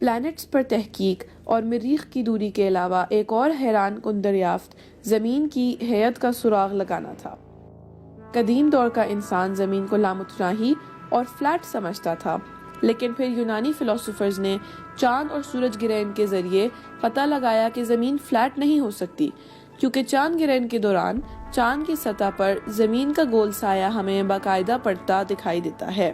Plants پر تحقیق اور مریخ کی دوری کے علاوہ ایک اور حیران کن دریافت زمین کی ہیئت کا سراغ لگانا تھا۔ قدیم دور کا انسان زمین کو لامتناہی اور فلیٹ سمجھتا تھا، لیکن پھر یونانی فلاسفرز نے چاند اور سورج گرہن کے ذریعے پتہ لگایا کہ زمین فلیٹ نہیں ہو سکتی، کیونکہ چاند گرہن کے دوران چاند کی سطح پر زمین کا گول سایہ ہمیں باقاعدہ پڑتا دکھائی دیتا ہے۔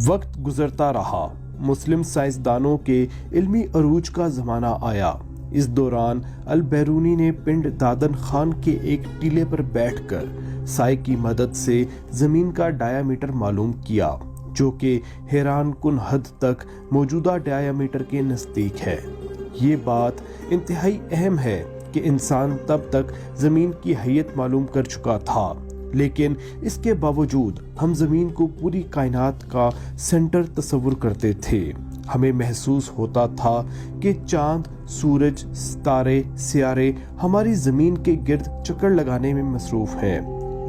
وقت گزرتا رہا، مسلم سائنسدانوں کے علمی عروج کا زمانہ آیا۔ اس دوران البیرونی نے پنڈ دادن خان کے ایک ٹیلے پر بیٹھ کر سائے کی مدد سے زمین کا ڈایا میٹر معلوم کیا، جو کہ حیران کن حد تک موجودہ ڈایا میٹر کے نزدیک ہے۔ یہ بات انتہائی اہم ہے کہ انسان تب تک زمین کی ہیئت معلوم کر چکا تھا، لیکن اس کے باوجود ہم زمین کو پوری کائنات کا سینٹر تصور کرتے تھے۔ ہمیں محسوس ہوتا تھا کہ چاند، سورج، ستارے، سیارے ہماری زمین کے گرد چکر لگانے میں مصروف ہیں،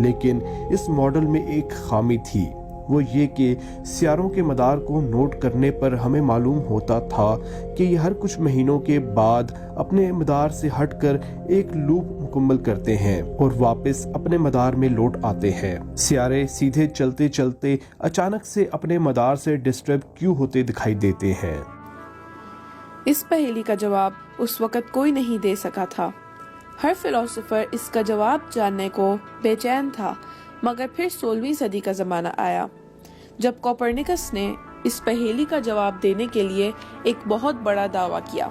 لیکن اس ماڈل میں ایک خامی تھی، وہ یہ کہ سیاروں کے مدار کو نوٹ کرنے پر ہمیں معلوم ہوتا تھا کہ یہ ہر کچھ مہینوں کے بعد اپنے مدار سے ہٹ کر ایک لوپ مکمل کرتے ہیں اور واپس اپنے مدار میں لوٹ آتے ہیں۔ سیارے سیدھے چلتے چلتے اچانک سے اپنے مدار سے ڈسٹرب کیوں ہوتے دکھائی دیتے ہیں؟ اس پہیلی کا جواب اس وقت کوئی نہیں دے سکا تھا۔ ہر فلاسفر اس کا جواب جاننے کو بے چین تھا، مگر پھر 16ویں صدی کا زمانہ آیا جب کوپرنیکس نے اس پہیلی کا جواب دینے کے لیے ایک بہت بڑا دعویٰ کیا۔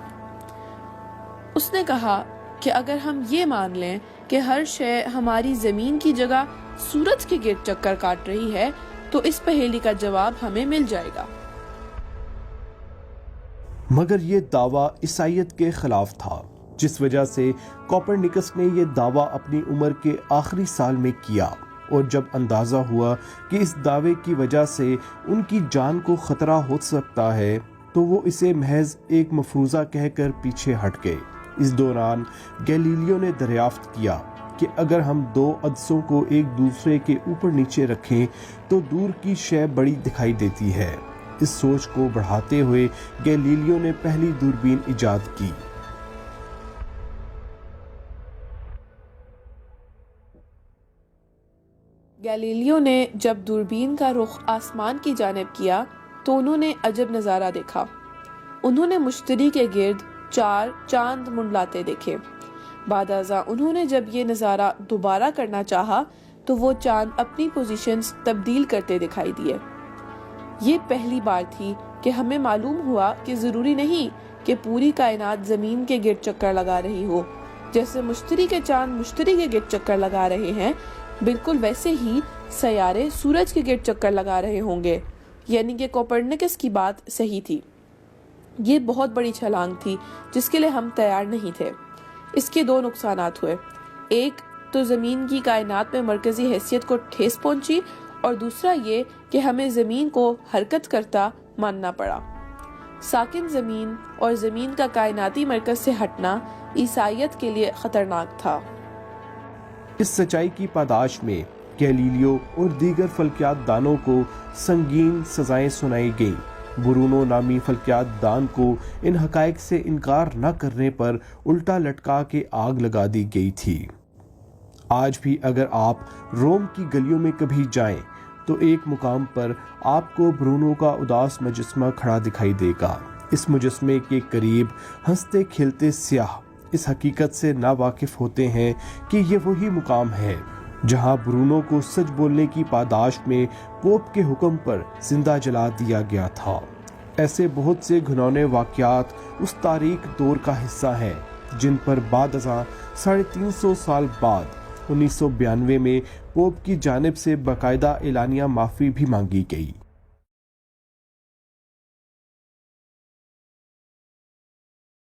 اس نے کہا کہ اگر ہم یہ مان لیں کہ ہر شے ہماری زمین کی جگہ سورج کے گرد چکر کاٹ رہی ہے تو اس پہیلی کا جواب ہمیں مل جائے گا۔ مگر یہ دعویٰ عیسائیت کے خلاف تھا، جس وجہ سے کوپرنیکس نے یہ دعویٰ اپنی عمر کے آخری سال میں کیا، اور جب اندازہ ہوا کہ اس دعوے کی وجہ سے ان کی جان کو خطرہ ہو سکتا ہے تو وہ اسے محض ایک مفروضہ کہہ کر پیچھے ہٹ گئے۔ اس دوران گیلیلیو نے دریافت کیا کہ اگر ہم دو عدسوں کو ایک دوسرے کے اوپر نیچے رکھیں تو دور کی شے بڑی دکھائی دیتی ہے۔ اس سوچ کو بڑھاتے ہوئے گیلیلیو نے پہلی دوربین ایجاد کی۔ گیلیلیو نے جب دوربین کا رخ آسمان کی جانب کیا تو انہوں نے عجب نظارہ دیکھا۔ انہوں نے مشتری کے گرد 4 چاند منڈلاتے دیکھے۔ بعد ازاں انہوں نے جب یہ نظارہ دوبارہ کرنا چاہا تو وہ چاند اپنی پوزیشنز تبدیل کرتے دکھائی دیے۔ یہ پہلی بار تھی کہ ہمیں معلوم ہوا کہ ضروری نہیں کہ پوری کائنات زمین کے گرد چکر لگا رہی ہو۔ جیسے مشتری کے چاند مشتری کے گرد چکر لگا رہے ہیں، بالکل ویسے ہی سیارے سورج کے گرد چکر لگا رہے ہوں گے، یعنی کہ کوپرنیکس کی بات صحیح تھی۔ یہ بہت بڑی چھلانگ تھی جس کے لیے ہم تیار نہیں تھے۔ اس کے 2 نقصانات ہوئے، ایک تو زمین کی کائنات میں مرکزی حیثیت کو ٹھیس پہنچی، اور دوسرا یہ کہ ہمیں زمین کو حرکت کرتا ماننا پڑا۔ ساکن زمین اور زمین کا کائناتی مرکز سے ہٹنا عیسائیت کے لیے خطرناک تھا۔ اس سچائی کی پاداش میں گیلیلیو اور دیگر فلکیات دانوں کو سنگین سزائیں سنائی گئیں۔ برونو نامی فلکیات دان کو ان حقائق سے انکار نہ کرنے پر الٹا لٹکا کے آگ لگا دی گئی تھی۔ آج بھی اگر آپ روم کی گلیوں میں کبھی جائیں تو ایک مقام پر آپ کو برونو کا اداس مجسمہ کھڑا دکھائی دے گا۔ اس مجسمے کے قریب ہنستے کھیلتے سیاح اس حقیقت سے ناواقف ہوتے ہیں کہ یہ وہی مقام ہے جہاں برونو کو سچ بولنے کی پاداش میں پوپ کے حکم پر زندہ جلا دیا گیا تھا۔ ایسے بہت سے گھنونے واقعات اس تاریک دور کا حصہ ہیں جن پر بعد ازاں 350 سال بعد 1992 میں پوپ کی جانب سے باقاعدہ اعلانیہ معافی بھی مانگی گئی۔